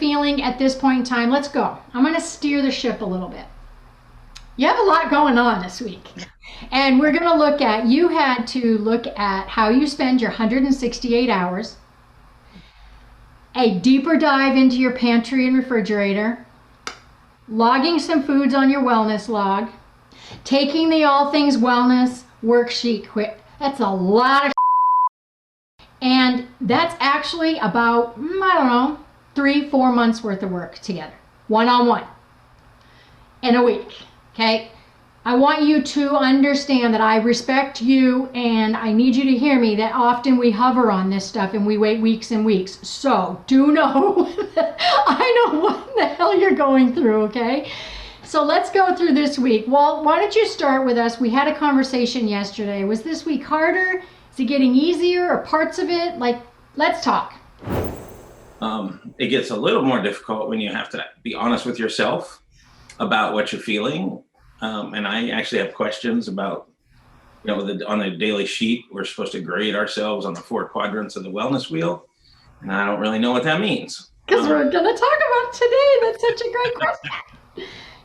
feeling at this point in time? Let's go. I'm going to steer the ship a little bit. You have a lot going on this week. And we're going to look at, you had to look at how you spend your 168 hours, a deeper dive into your pantry and refrigerator, logging some foods on your wellness log, taking the All Things Wellness worksheet quick. That's a lot of and that's actually about, I don't know, 3-4 months worth of work together, one-on-one, in a week, okay? I want you to understand that I respect you, and I need you to hear me that often we hover on this stuff and we wait weeks and weeks. So do know that I know what the hell you're going through, okay? So let's go through this week. Well, why don't you start with us? We had a conversation yesterday. Was this week harder? Is it getting easier, or parts of it? Like, let's talk. It gets a little more difficult when you have to be honest with yourself about what you're feeling. And I actually have questions about, on the daily sheet, we're supposed to grade ourselves on the 4 quadrants of the wellness wheel. And I don't really know what that means. Because we're going to talk about today. That's such a great question.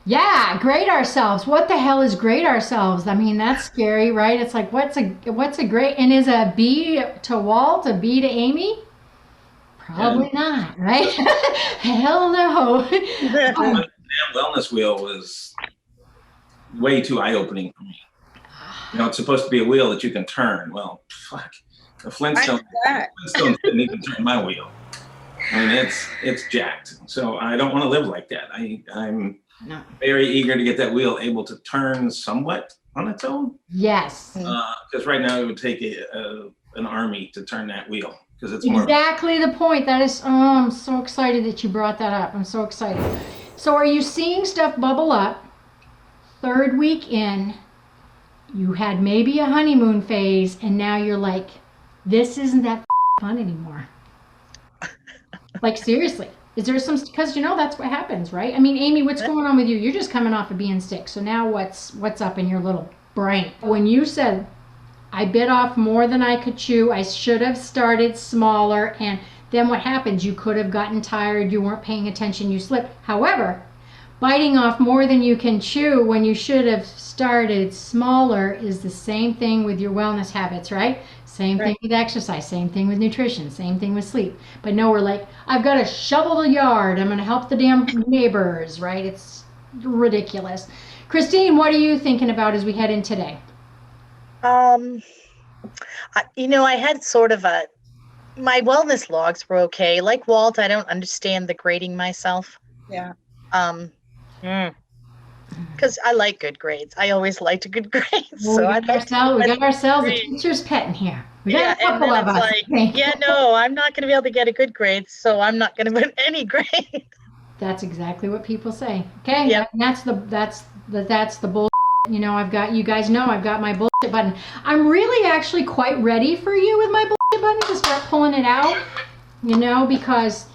Yeah, grade ourselves. What the hell is grade ourselves? I mean, that's scary, right? It's like, what's a grade? And is a B to Walt a B to Amy? Probably not, right? Hell no. The damn wellness wheel was way too eye-opening for me. It's supposed to be a wheel that you can turn. Well, fuck. The Flintstones didn't even turn my wheel. I mean, it's jacked. So I don't want to live like that. I'm very eager to get that wheel able to turn somewhat on its own. Yes. Because right now it would take an army to turn that wheel. Because it's exactly the point. That is, I'm so excited that you brought that up. I'm so excited. So are you seeing stuff bubble up? 3rd week in, you had maybe a honeymoon phase, and now you're like, this isn't that fun anymore. Like, seriously. Is there some, because that's what happens, right? I mean, Amy, what's going on with you? You're just coming off of being sick. So now what's up in your little brain? When you said, I bit off more than I could chew, I should have started smaller, and then what happens? You could have gotten tired, you weren't paying attention, you slipped. However, biting off more than you can chew when you should have started smaller is the same thing with your wellness habits, right? Same thing with exercise, same thing with nutrition, same thing with sleep. But no, we're like, I've got to shovel the yard, I'm going to help the damn neighbors, right? It's ridiculous. Christine, what are you thinking about as we head in today? I had sort of my wellness logs were okay. Like Walt, I don't understand the grading myself. Yeah. Because I like good grades. I always liked good grades. Well, so we got ourselves a teacher's pet in here. We got a couple of us. I'm not going to be able to get a good grade, so I'm not going to put any grade. That's exactly what people say. Okay, yep. That's the bullshit. I've got, you guys know, I've got my bullshit button. I'm really actually quite ready for you with my bullshit button to start pulling it out, because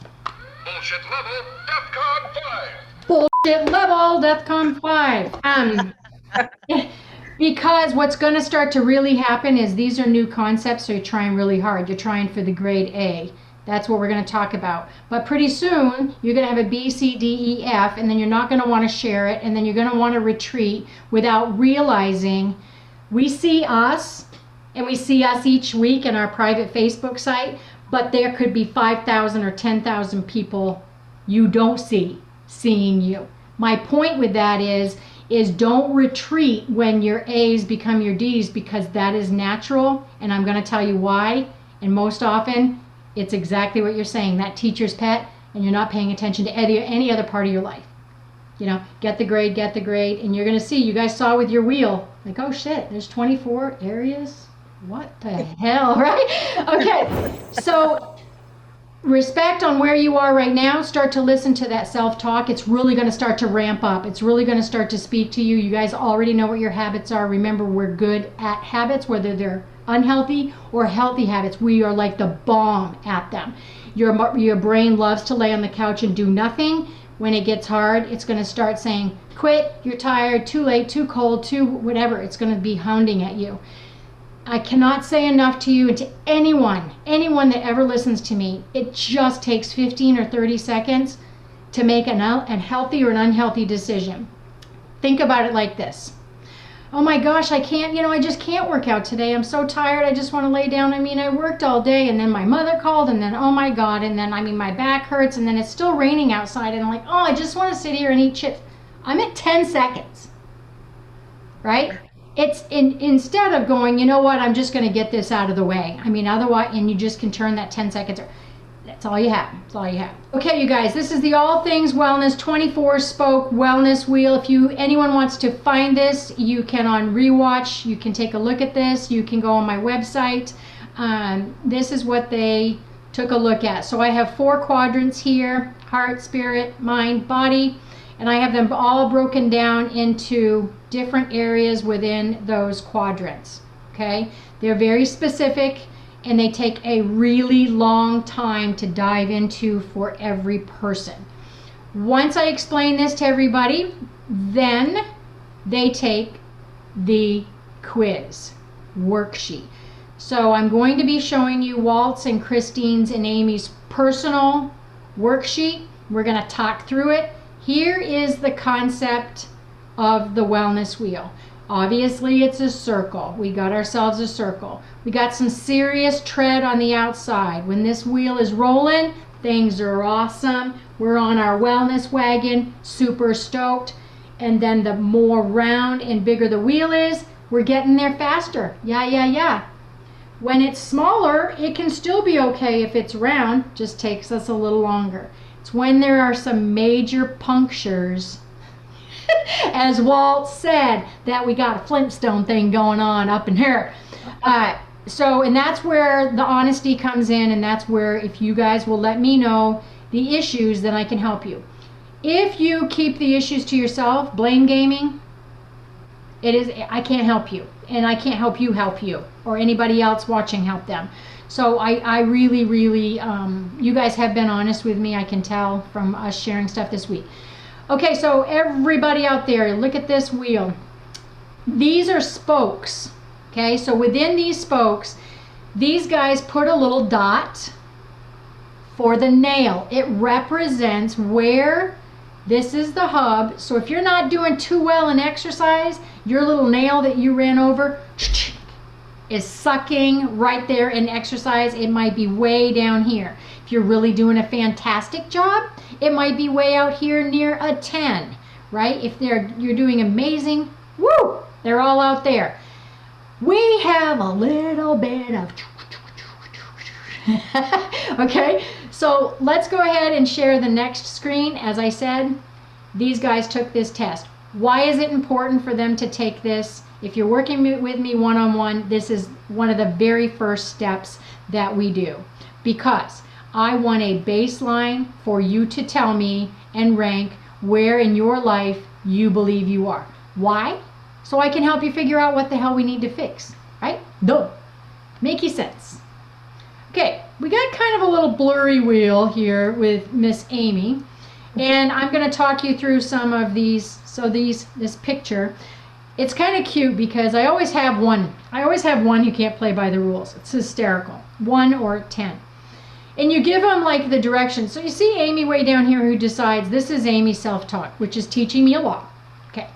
bullshit level DEFCON 5. Bullshit level DEFCON 5. Because what's going to start to really happen is these are new concepts, so you're trying really hard. You're trying for the grade A. That's what we're going to talk about. But pretty soon, you're going to have a B, C, D, E, F, and then you're not going to want to share it, and then you're going to want to retreat without realizing we see us, and we see us each week in our private Facebook site, but there could be 5,000 or 10,000 people you don't see seeing you. My point with that is don't retreat when your A's become your D's, because that is natural, and I'm going to tell you why. And most often, it's exactly what you're saying, that teacher's pet, and you're not paying attention to any other part of your life. Get the grade, and you're going to see, you guys saw with your wheel, like, oh shit, there's 24 areas? What the hell, right? Okay, so respect on where you are right now. Start to listen to that self-talk. It's really going to start to ramp up. It's really going to start to speak to you. You guys already know what your habits are. Remember, we're good at habits, whether they're unhealthy or healthy habits. We are like the bomb at them. Your brain loves to lay on the couch and do nothing. When it gets hard, it's going to start saying, quit, you're tired, too late, too cold, too whatever. It's going to be hounding at you. I cannot say enough to you and to anyone that ever listens to me. It just takes 15 or 30 seconds to make an healthy or an unhealthy decision. Think about it like this. Oh my gosh, I can't, I just can't work out today. I'm so tired. I just want to lay down. I worked all day, and then my mother called, and then, oh my God, and then, my back hurts, and then it's still raining outside, and I'm like, oh, I just want to sit here and eat chips. I'm at 10 seconds, right? It's instead of going, you know what, I'm just going to get this out of the way. Otherwise, and you just can turn that 10 seconds. That's all you have. That's all you have. Okay, you guys, this is the All Things Wellness 24-spoke wellness wheel. If anyone wants to find this, you can on rewatch. You can take a look at this. You can go on my website. This is what they took a look at. So I have 4 quadrants here: heart, spirit, mind, body, and I have them all broken down into different areas within those quadrants. Okay, they're very specific, and they take a really long time to dive into for every person. Once I explain this to everybody, then they take the quiz worksheet. So I'm going to be showing you Walt's and Christine's and Amy's personal worksheet. We're going to talk through it. Here is the concept of the wellness wheel. Obviously, it's a circle. We got ourselves a circle. We got some serious tread on the outside. When this wheel is rolling, things are awesome. We're on our wellness wagon, super stoked. And then the more round and bigger the wheel is, we're getting there faster. Yeah. When it's smaller, it can still be okay if it's round, just takes us a little longer. It's when there are some major punctures, as Walt said, that we got a Flintstone thing going on up in here. And that's where the honesty comes in, and that's where, if you guys will let me know the issues, then I can help you. If you keep the issues to yourself, blame gaming, I can't help you, and I can't help you, or anybody else watching help them. So I really, you guys have been honest with me, I can tell from us sharing stuff this week. Okay, so everybody out there, look at this wheel. These are spokes, okay? So within these spokes, these guys put a little dot for the nail. It represents where this is the hub. So if you're not doing too well in exercise, your little nail that you ran over is sucking right there in exercise. It might be way down here. If you're really doing a fantastic job, it might be way out here near a 10, right? If you're doing amazing, woo, they're all out there. We have a little bit of, okay? So let's go ahead and share the next screen. As I said, these guys took this test. Why is it important for them to take this? If you're working with me one-on-one, this is one of the very first steps that we do, because I want a baseline for you to tell me and rank where in your life you believe you are. Why? So I can help you figure out what the hell we need to fix, right? Duh. Make you sense. Okay, we got kind of a little blurry wheel here with Miss Amy, and I'm going to talk you through some of these. So this picture, it's kind of cute because I always have one who can't play by the rules. It's hysterical. 1 or 10. And you give them like the direction. So you see Amy way down here who decides this is Amy's self-talk, which is teaching me a lot. Okay.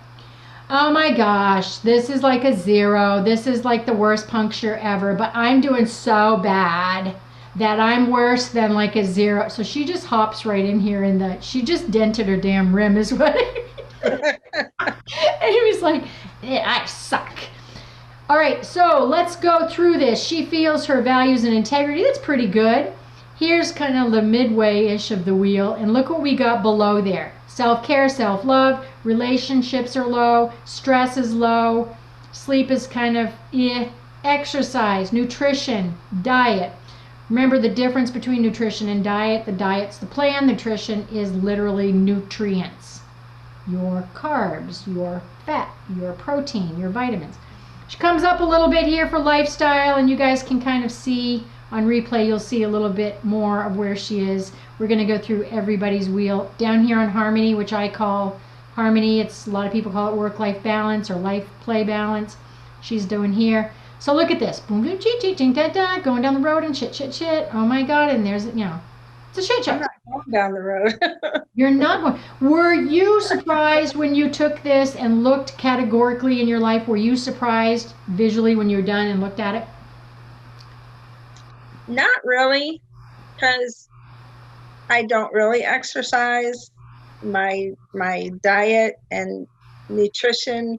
Oh my gosh, this is like a 0. This is like the worst puncture ever, but I'm doing so bad that I'm worse than like a 0. So she just hops right in here she just dented her damn rim is what Amy's like, yeah, I suck. All right, so let's go through this. She feels her values and integrity. That's pretty good. Here's kind of the midway-ish of the wheel, and look what we got below there. Self-care, self-love, relationships are low, stress is low, sleep is kind of exercise, nutrition, diet. Remember the difference between nutrition and diet. The diet's the plan, nutrition is literally nutrients. Your carbs, your fat, your protein, your vitamins. She comes up a little bit here for lifestyle, and you guys can kind of see on replay, you'll see a little bit more of where she is. We're going to go through everybody's wheel. Down here on harmony, which I call harmony, a lot of people call it work-life balance or life-play balance. She's doing here. So look at this. Boom, boom, ching, ching, ching, da, da, going down the road and shit. Oh my God, and there's, it's a shit show. I'm not down the road. You're not going. Were you surprised when you took this and looked categorically in your life? Were you surprised visually when you were done and looked at it? Not really, because I don't really exercise. My diet and nutrition.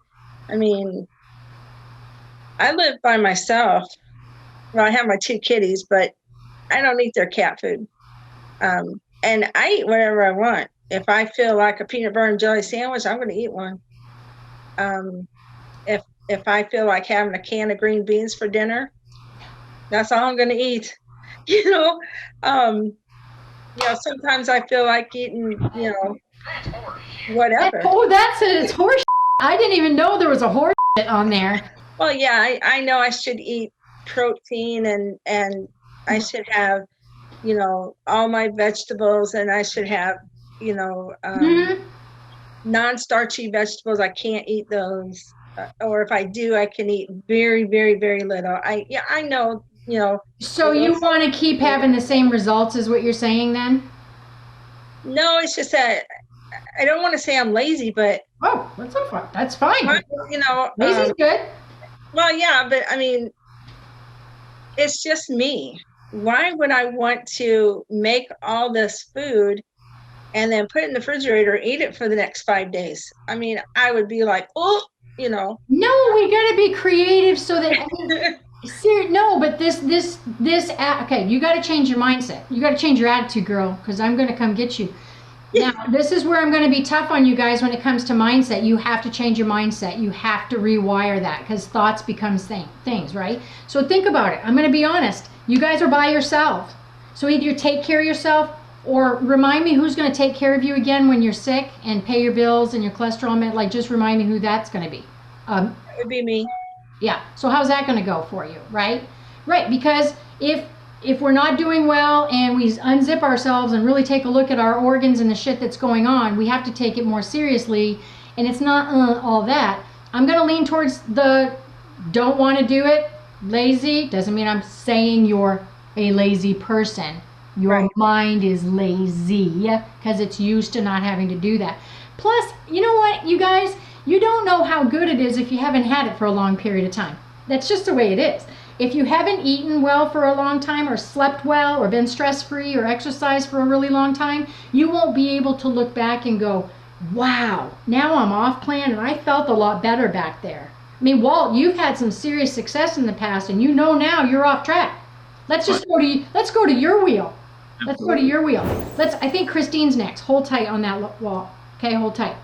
I mean, I live by myself. Well, I have my 2 kitties, but I don't eat their cat food. And I eat whatever I want. If I feel like a peanut butter and jelly sandwich, I'm going to eat one. If I feel like having a can of green beans for dinner, that's all I'm going to eat. You know, sometimes I feel like eating, whatever. Oh, that's it. It's horse. I didn't even know there was a horse on there. Well, yeah, I know I should eat protein and I should have, all my vegetables, and I should have, non-starchy vegetables. I can't eat those. Or if I do, I can eat very, very, very little. I know, So you want to keep having the same results is what you're saying then? No, it's just that I don't want to say I'm lazy, but Oh, that's so fun. That's fine. Lazy's good. Well, yeah, but I mean, it's just me. Why would I want to make all this food and then put it in the refrigerator, eat it for the next 5 days? I mean, I would be like, oh, No, we got to be creative so that, no, but okay, you got to change your mindset. You got to change your attitude, girl, because I'm going to come get you. Now, this is where I'm going to be tough on you guys when it comes to mindset. You have to change your mindset. You have to rewire that because thoughts become things, right? So think about it. I'm going to be honest. You guys are by yourself. So either you take care of yourself or remind me who's going to take care of you again when you're sick and pay your bills and your cholesterol med. Like, just remind me who that's going to be. It would be me. Yeah. So how's that going to go for you, right? Right. Because if we're not doing well and we unzip ourselves and really take a look at our organs and the shit that's going on, we have to take it more seriously. And it's not all that. I'm going to lean towards the don't want to do it, lazy. Doesn't mean I'm saying you're a lazy person. Your mind is lazy because it's used to not having to do that. Plus, you know what, you guys, you don't know how good it is if you haven't had it for a long period of time. That's just the way it is. If you haven't eaten well for a long time or slept well or been stress-free or exercised for a really long time, you won't be able to look back and go, wow, now I'm off plan and I felt a lot better back there. I mean, Walt, you've had some serious success in the past and you know now you're off track. Let's go to your wheel. Let's go to your wheel. I think Christine's next. Hold tight on that wall. Okay, hold tight.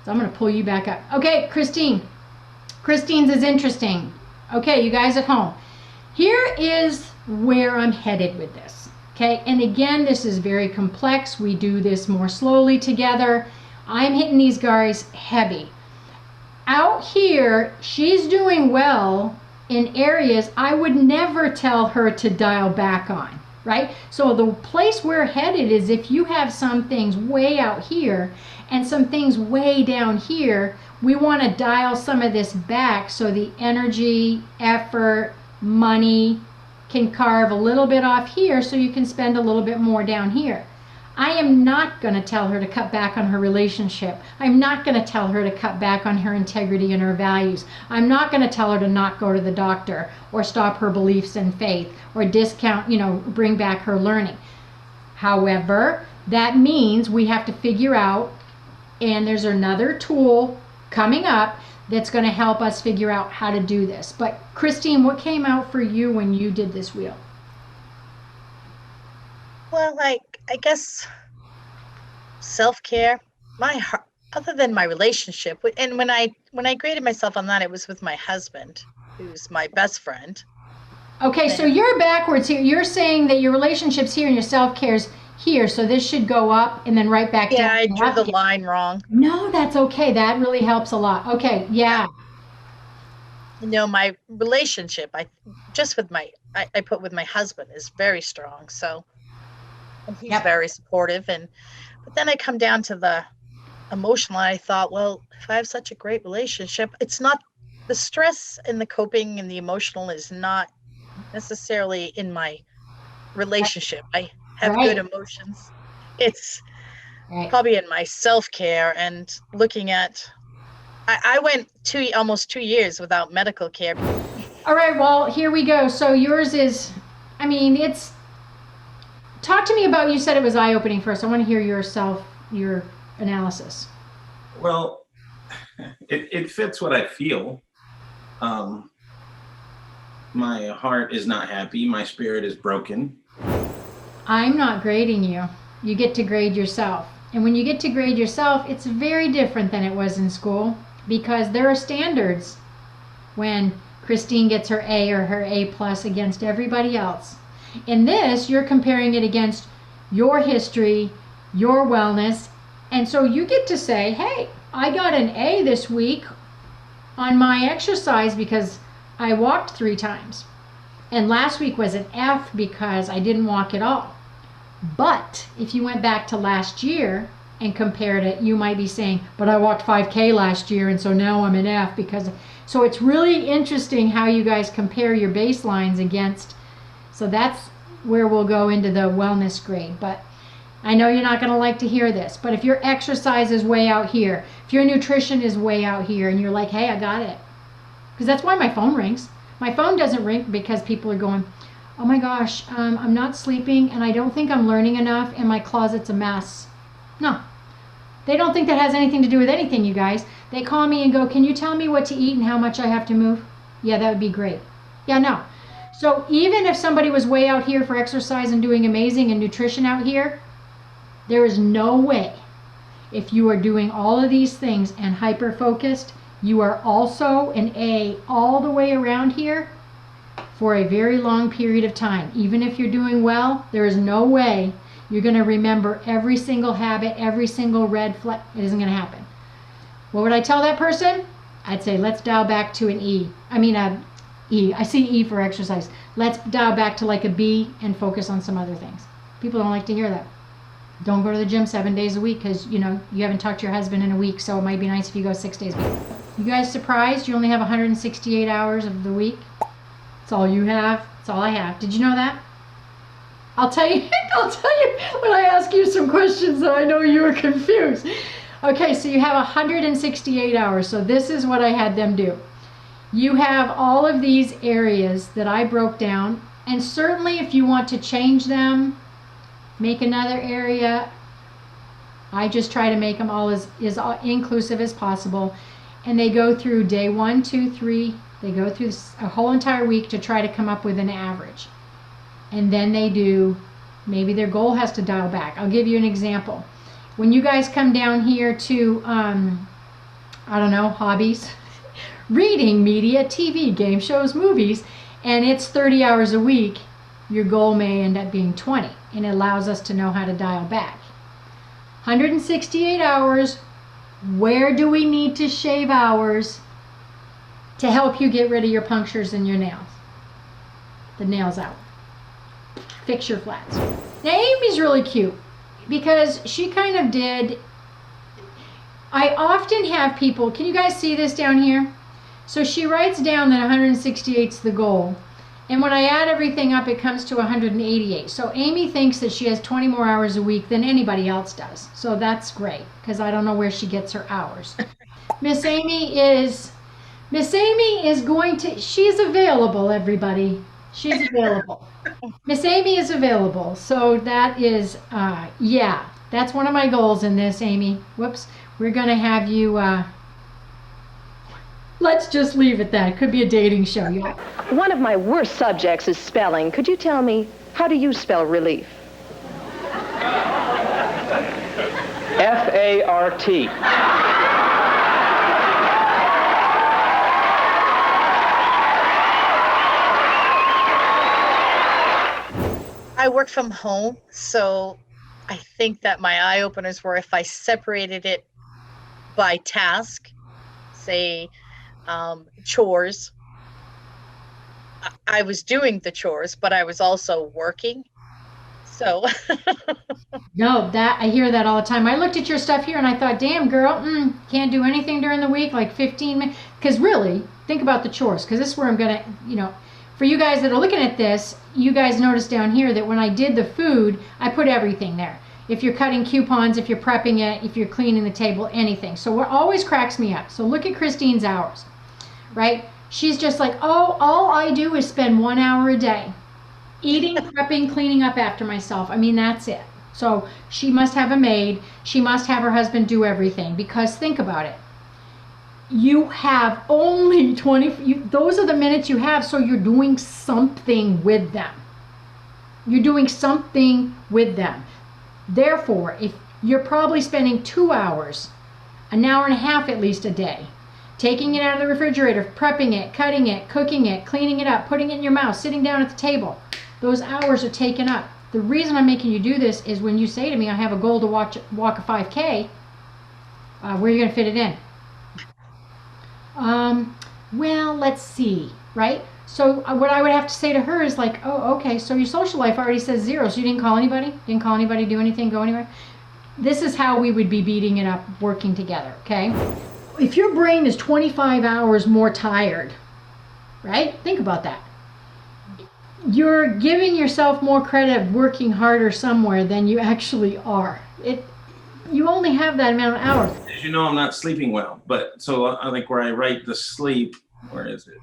So I'm going to pull you back up. Okay, Christine. Christine's is interesting. Okay, you guys at home. Here is where I'm headed with this. Okay, and again, this is very complex. We do this more slowly together. I'm hitting these guys heavy. Out here, she's doing well in areas I would never tell her to dial back on, right? So the place we're headed is if you have some things way out here and some things way down here, we want to dial some of this back so the energy, effort, money can carve a little bit off here so you can spend a little bit more down here. I am not going to tell her to cut back on her relationship. I'm not going to tell her to cut back on her integrity and her values. I'm not going to tell her to not go to the doctor or stop her beliefs and faith or discount, bring back her learning. However, that means we have to figure out, and there's another tool coming up that's going to help us figure out how to do this. But Christine, what came out for you when you did this wheel? Well, I guess self-care, other than my relationship, and when I graded myself on that, it was with my husband, who's my best friend. Okay, so you're backwards here. You're saying that your relationship's here and your self-care's here, so this should go up and then right back down. Yeah, I drew the line wrong. No, that's okay. That really helps a lot. Okay, yeah. My relationship, I put with my husband is very strong, so. And he's very supportive, but then I come down to the emotional, and I thought, well, if I have such a great relationship, it's not the stress and the coping and the emotional is not necessarily in my relationship. I have good emotions, it's Right. probably in my self-care and looking at, I went almost 2 years without medical care. All right, well, here we go. So yours is, I mean, talk to me about, you said it was eye-opening first. I want to hear your analysis. Well, it fits what I feel. My heart is not happy. My spirit is broken. I'm not grading you. You get to grade yourself. And when you get to grade yourself, it's very different than it was in school, because there are standards when Christine gets her A or her A plus against everybody else. In this, you're comparing it against your history, your wellness, and so you get to say, hey, I got an A this week on my exercise because I walked 3 times. And last week was an F because I didn't walk at all. But if you went back to last year and compared it, you might be saying, but I walked 5K last year, and so now I'm an F because. So it's really interesting how you guys compare your baselines against. So that's where we'll go into the wellness grade. But I know you're not going to like to hear this, but if your exercise is way out here, if your nutrition is way out here, and you're like, hey, I got it. Because that's why my phone rings. My phone doesn't ring because people are going, oh my gosh, I'm not sleeping, and I don't think I'm learning enough, and my closet's a mess. No. They don't think that has anything to do with anything, you guys. They call me and go, can you tell me what to eat and how much I have to move? Yeah, that would be great. Yeah, no. So even if somebody was way out here for exercise and doing amazing and nutrition out here, there is no way, if you are doing all of these things and hyper-focused, you are also an A all the way around here for a very long period of time. Even if you're doing well, there is no way you're going to remember every single habit, every single red flag. It isn't going to happen. What would I tell that person? I'd say, let's dial back to an E. I mean, E. I see E for exercise. Let's dial back to like a B and focus on some other things. People don't like to hear that. Don't go to the gym 7 days a week because, you know, you haven't talked to your husband in a week, so it might be nice if you go 6 days a week. You guys surprised you only have 168 hours of the week? That's all you have. That's all I have. Did you know that? I'll tell you when I ask you some questions that I know you are confused. Okay, so you have 168 hours. So this is what I had them do. You have all of these areas that I broke down, and certainly if you want to change them, make another area, I just try to make them all as inclusive as possible. And they go through day 1, 2, 3. They go through a whole entire week to try to come up with an average. And then they do, maybe their goal has to dial back. I'll give you an example. When you guys come down here to, I don't know, hobbies, reading, media, TV, game shows, movies, and it's 30 hours a week, your goal may end up being 20. And it allows us to know how to dial back. 168 hours, where do we need to shave hours to help you get rid of your punctures in your nails? The nails out. Fix your flats. Now Amy's really cute because she kind of did, I often have people, can you guys see this down here? So she writes down that 168 is the goal. And when I add everything up, it comes to 188. So Amy thinks that she has 20 more hours a week than anybody else does. So that's great, because I don't know where she gets her hours. Miss Amy is going to, she's available, everybody. She's available. Miss Amy is available. So that is, yeah, that's one of my goals in this, Amy. Whoops. We're going to have you, let's just leave it that. It could be a dating show. Yeah. One of my worst subjects is spelling. Could you tell me, how do you spell relief? F-A-R-T. I work from home, so I think that my eye openers were if I separated it by task, say chores. I was doing the chores, but I was also working. So No, that I hear that all the time. I looked at your stuff here and I thought, damn girl, can't do anything during the week, like 15 minutes. Because really, think about the chores, because this is where I'm going to, you know, for you guys that are looking at this, you guys notice down here that when I did the food, I put everything there. if you're cutting coupons, if you're prepping it, if you're cleaning the table, anything. So what always cracks me up. So look at Christine's hours, right? She's just like, oh, all I do is spend 1 hour a day eating, prepping, cleaning up after myself. I mean, that's it. So she must have a maid. She must have her husband do everything, because think about it. You have only 20, those are the minutes you have, so you're doing something with them. You're doing something with them. Therefore, if you're probably spending 2 hours, an hour and a half at least a day, taking it out of the refrigerator, prepping it, cutting it, cooking it, cleaning it up, putting it in your mouth, sitting down at the table, those hours are taken up. The reason I'm making you do this is when you say to me, I have a goal to walk a 5K, where are you going to fit it in? Well, let's see, right? So what I would have to say to her is like, oh, okay, so your social life already says 0, so you didn't call anybody? Didn't call anybody, do anything, go anywhere? This is how we would be beating it up, working together, okay? If your brain is 25 hours more tired, right? Think about that. You're giving yourself more credit of working harder somewhere than you actually are. You only have that amount of hours. As you know, I'm not sleeping well, but so I think where I write the sleep, where is it?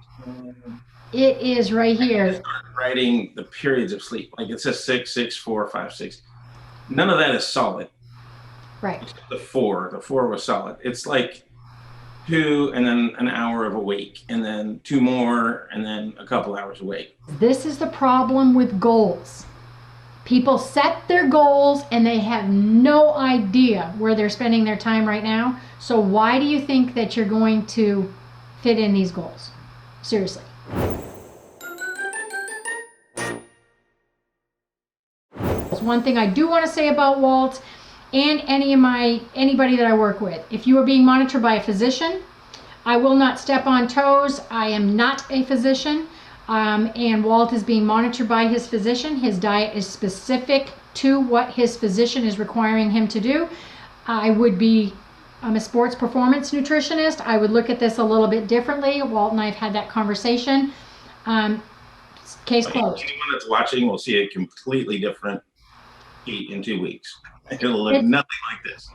It is right here. I start writing the periods of sleep. Like it says 6, 6, 4, 5, 6. None of that is solid. Right. Except the 4. The 4 was solid. It's like 2 and then an hour of awake, and then 2 more, and then a couple hours awake. This is the problem with goals. People set their goals and they have no idea where they're spending their time right now. So why do you think that you're going to fit in these goals? Seriously. One thing I do want to say about Walt and anybody that I work with, if you are being monitored by a physician, I will not step on toes. I am not a physician. And Walt is being monitored by his physician. His diet is specific to what his physician is requiring him to do. I'm a sports performance nutritionist. I would look at this a little bit differently. Walt and I have had that conversation. Case closed. Anyone that's watching will see a completely different feet in 2 weeks. It'll look nothing like this.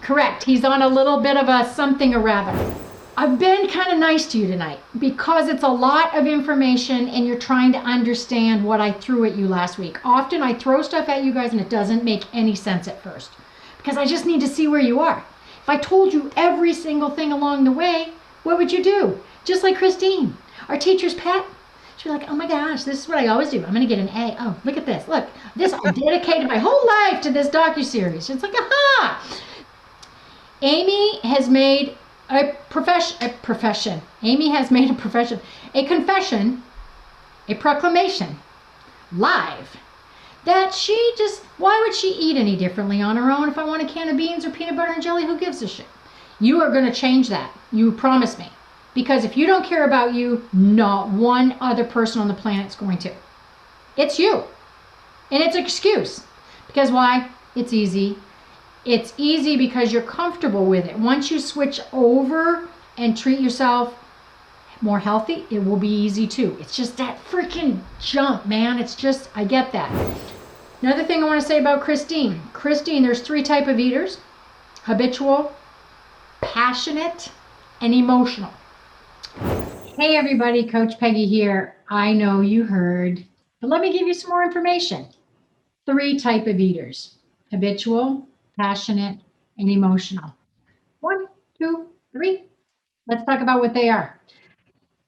Correct. He's on a little bit of a something or rather. I've been kind of nice to you tonight because it's a lot of information and you're trying to understand what I threw at you last week. Often I throw stuff at you guys and it doesn't make any sense at first because I just need to see where you are. If I told you every single thing along the way, what would you do? Just like Christine, our teacher's pet. She'd be like, oh my gosh, this is what I always do. I'm going to get an A. Oh, look at this. Look, I dedicated my whole life to this docuseries. It's like, aha! Amy has made a profession. Amy has made a profession, a confession, a proclamation, live, that why would she eat any differently on her own? If I want a can of beans or peanut butter and jelly, who gives a shit? You are going to change that. You promise me. Because if you don't care about you, not one other person on the planet is going to. It's you. And it's an excuse. Because why? It's easy. It's easy because you're comfortable with it. Once you switch over and treat yourself more healthy, it will be easy too. It's just that freaking jump, man. It's just, I get that. Another thing I want to say about Christine. Christine, there's 3 types of eaters: habitual, passionate, and emotional. Hey everybody, Coach Peggy here. I know you heard, but let me give you some more information. 3 types of eaters: habitual, passionate, and emotional. 1, 2, 3. Let's talk about what they are.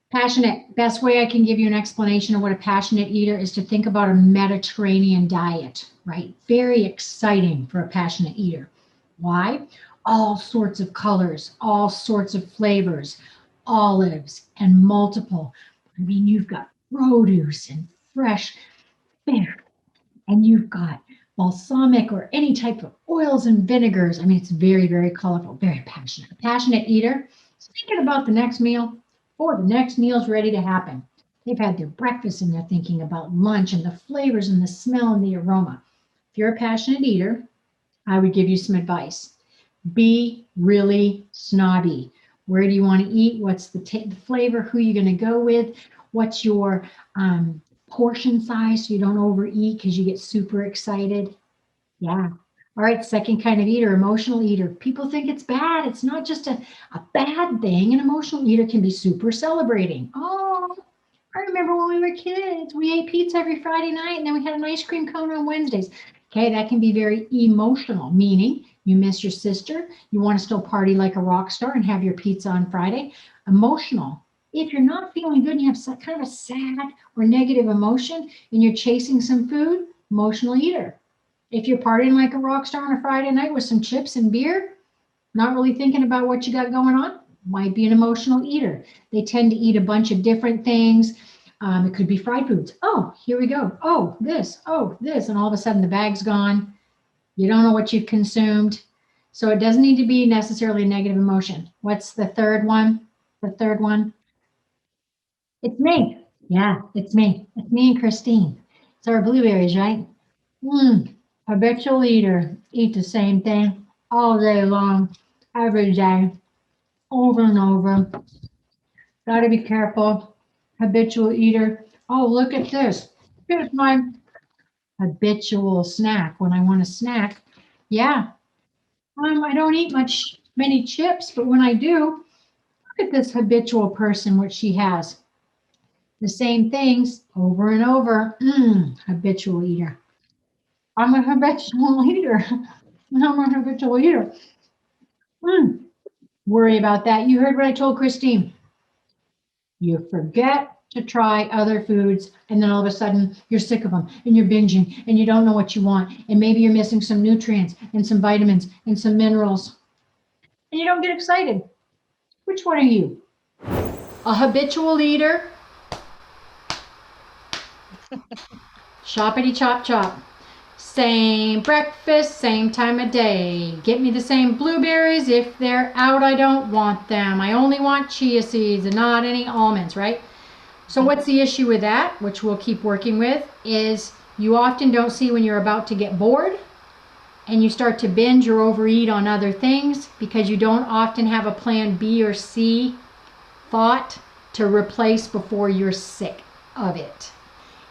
Passionate. Best way I can give you an explanation of what a passionate eater is to think about a Mediterranean diet, right? Very exciting for a passionate eater. Why? All sorts of colors, all sorts of flavors, olives and multiple. I mean, you've got produce and fresh fish, and you've got balsamic or any type of oils and vinegars. I mean, it's very, very colorful, very passionate. A passionate eater is thinking about the next meal or the next meal's ready to happen. They've had their breakfast and they're thinking about lunch and the flavors and the smell and the aroma. If you're a passionate eater, I would give you some advice. Be really snobby. Where do you want to eat? What's the flavor? Who are you going to go with? What's your portion size so you don't overeat because you get super excited? Yeah. All right, second kind of eater, emotional eater. People think it's bad. It's not just a bad thing. An emotional eater can be super celebrating. Oh, I remember when we were kids, we ate pizza every Friday night and then we had an ice cream cone on Wednesdays. Okay, that can be very emotional, meaning you miss your sister, you want to still party like a rock star and have your pizza on Friday. Emotional. If you're not feeling good and you have kind of a sad or negative emotion and you're chasing some food, emotional eater. If you're partying like a rock star on a Friday night with some chips and beer, not really thinking about what you got going on, might be an emotional eater. They tend to eat a bunch of different things. It could be fried foods. Oh, here we go. Oh, this. And all of a sudden the bag's gone. You don't know what you've consumed. So it doesn't need to be necessarily a negative emotion. What's the third one? The third one? It's me. Yeah, it's me. It's me and Christine. It's our blueberries, right? Habitual eater. Eat the same thing all day long, every day, over and over. Got to be careful. Habitual eater. Oh, look at this. Here's my habitual snack when I want a snack. Yeah. I don't eat many chips, but when I do, look at this habitual person, what she has. The same things over and over. Habitual eater. I'm a habitual eater. I'm a habitual eater. Worry about that. You heard what I told Christine. You forget to try other foods, and then all of a sudden you're sick of them and you're binging and you don't know what you want. And maybe you're missing some nutrients and some vitamins and some minerals. And you don't get excited. Which one are you? A habitual eater? Choppity chop chop. Same breakfast, same time of day. Get me the same blueberries. If they're out, I don't want them. I only want chia seeds and not any almonds, right? So what's the issue with that, which we'll keep working with, is you often don't see when you're about to get bored and you start to binge or overeat on other things because you don't often have a plan B or C thought to replace before you're sick of it.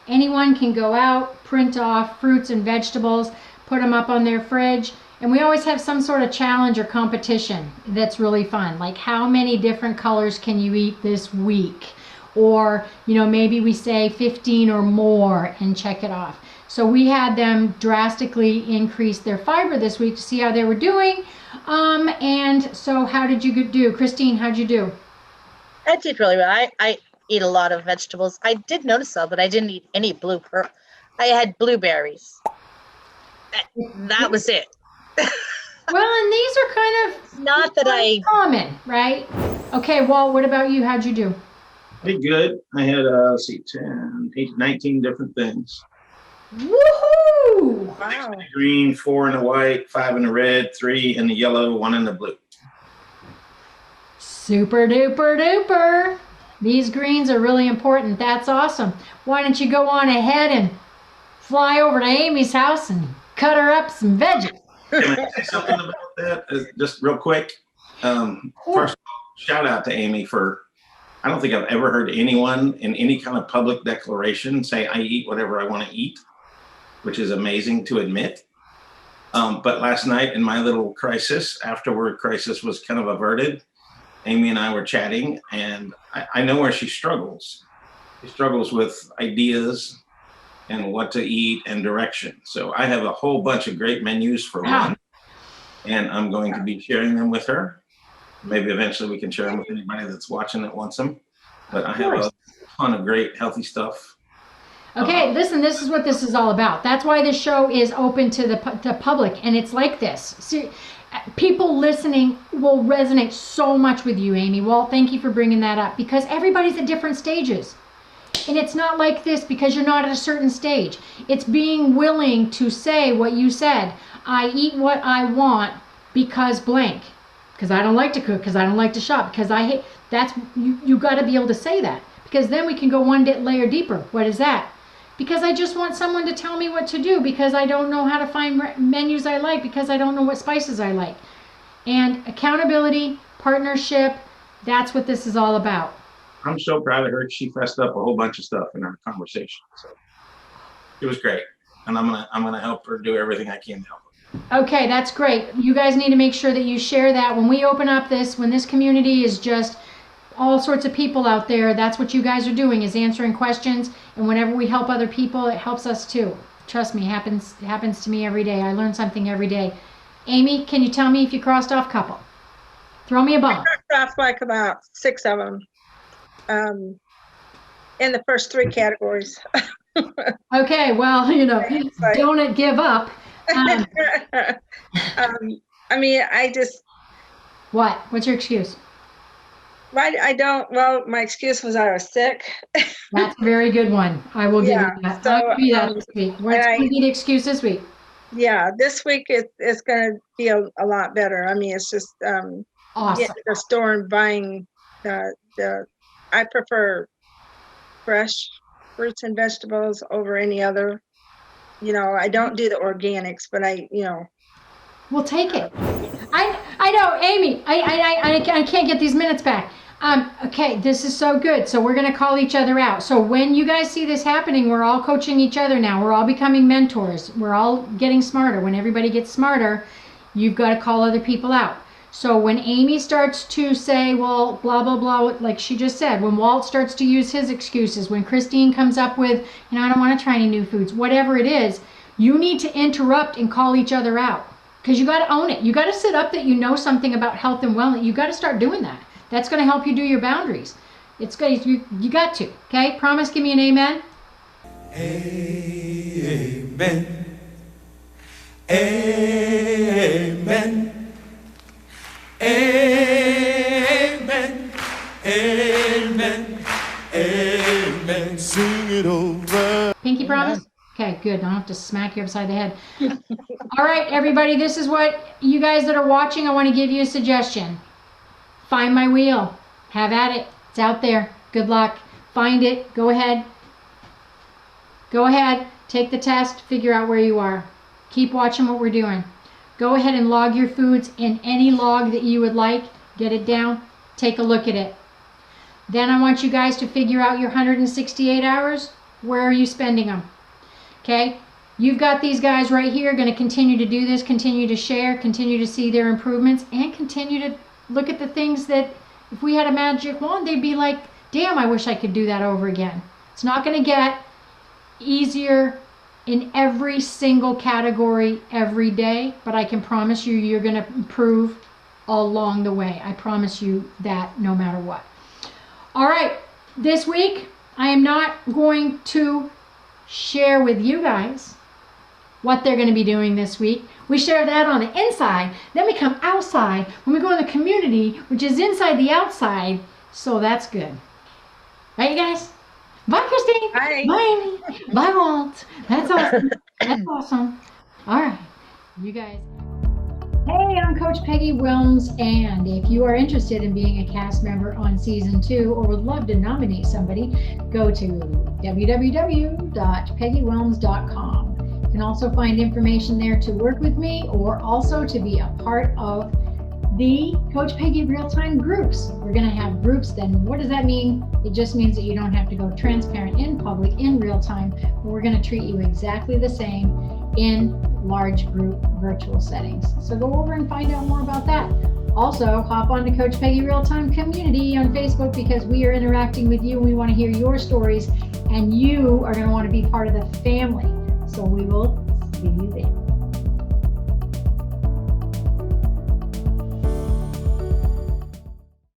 Anyone can go out, print off fruits and vegetables, put them up on their fridge, and we always have some sort of challenge or competition that's really fun. Like how many different colors can you eat this week? Or, maybe we say 15 or more and check it off. So we had them drastically increase their fiber this week to see how they were doing. And so how did you do? Christine, how'd you do? I did really well. I eat a lot of vegetables. I did notice though that I didn't eat any I had blueberries. That was it. Well, and these are kind of not that common, right? Okay, Walt, what about you? How'd you do? Pretty good. I had 10, 8, 19 different things. Woohoo! Wow. 6 in the green, 4 in the white, 5 in the red, 3 in the yellow, 1 in the blue. Super duper duper. These greens are really important. That's awesome. Why don't you go on ahead and fly over to Amy's house and cut her up some veggies? Can I say something about that? Just real quick. First of all, shout out to Amy for, I don't think I've ever heard anyone in any kind of public declaration say I eat whatever I want to eat, which is amazing to admit. But last night in my little crisis, afterward crisis was kind of averted, Amy and I were chatting, and I know where she struggles. She struggles with ideas and what to eat and direction. So I have a whole bunch of great menus for one, and I'm going to be sharing them with her. Maybe eventually we can share them with anybody that's watching that wants them. But I have a ton of great healthy stuff. Okay, listen, this is what this is all about. That's why this show is open to the public, and it's like this. See, people listening will resonate so much with you, Amy. Walt, thank you for bringing that up, because everybody's at different stages. And it's not like this because you're not at a certain stage. It's being willing to say what you said. I eat what I want because blank. Because I don't like to cook, because I don't like to shop, because I hate. That's you got to be able to say that, because then we can go one layer deeper. What is that? Because I just want someone to tell me what to do, because I don't know how to find menus I like, because I don't know what spices I like. And accountability, partnership, that's what this is all about. I'm so proud of her. She fessed up a whole bunch of stuff in our conversation. So it was great. And I'm gonna help her do everything I can to help her. Okay, that's great. You guys need to make sure that you share that. When we open up this, when this community is just all sorts of people out there, that's what you guys are doing, is answering questions. And whenever we help other people, it helps us too. Trust me, it happens to me every day. I learn something every day. Amy, can you tell me if you crossed off couple? Throw me a bone. I crossed off like about 6 of them in the first 3 categories. Okay, well, don't give up. I mean, I just, What? What's your excuse? my excuse was I was sick. That's a very good one. I will give Yeah, you that. so, I'll give you that this week. What's going to be the excuse this week? Yeah, this week it's going to be a lot better. I mean, it's just Awesome. getting to the store and buying I prefer fresh fruits and vegetables over any other. I don't do the organics, but We'll take it. I know, Amy. I can't get these minutes back. Okay, this is so good. So we're gonna call each other out. So when you guys see this happening, we're all coaching each other now. We're all becoming mentors. We're all getting smarter. When everybody gets smarter, you've got to call other people out. So when Amy starts to say, well, blah, blah, blah, like she just said, when Walt starts to use his excuses, when Christine comes up with, I don't want to try any new foods, whatever it is, you need to interrupt and call each other out. Because you got to own it. You got to sit up that you know something about health and wellness. You got to start doing that. That's going to help you do your boundaries. It's good. You got to. Okay? Promise, give me an amen. Amen. Amen. Amen. Amen. Amen. Sing it over. Pinky promise? Okay, good. I don't have to smack you upside the head. All right, everybody, this is what you guys that are watching, I want to give you a suggestion. Find my wheel. Have at it. It's out there. Good luck. Find it. Go ahead. Go ahead. Take the test. Figure out where you are. Keep watching what we're doing. Go ahead and log your foods in any log that you would like. Get it down. Take a look at it. Then I want you guys to figure out your 168 hours. Where are you spending them? Okay? You've got these guys right here going to continue to do this, continue to share, continue to see their improvements, and continue to look at the things that if we had a magic wand, they'd be like, damn, I wish I could do that over again. It's not going to get easier in every single category every day, but I can promise you, you're going to improve along the way. I promise you that no matter what. All right, this week, I am not going to share with you guys what they're going to be doing this week. We share that on the inside, then we come outside when we go in the community, which is inside the outside. So that's good. Right, you guys? Bye, Christine. Bye. Bye, Amy. Bye, Walt. That's awesome. That's awesome. All right, you guys. Hey, I'm Coach Peggy Wilms, and if you are interested in being a cast member on season 2 or would love to nominate somebody, go to www.peggywilms.com. You can also find information there to work with me or also to be a part of the Coach Peggy real-time groups. We're going to have groups. Then what does that mean? It just means that you don't have to go transparent in public in real time, but we're going to treat you exactly the same in large group virtual settings. So go over and find out more about that. Also, hop on to Coach Peggy Real-Time Community on Facebook because we are interacting with you and we want to hear your stories, and you are going to want to be part of the family. So we will see you there.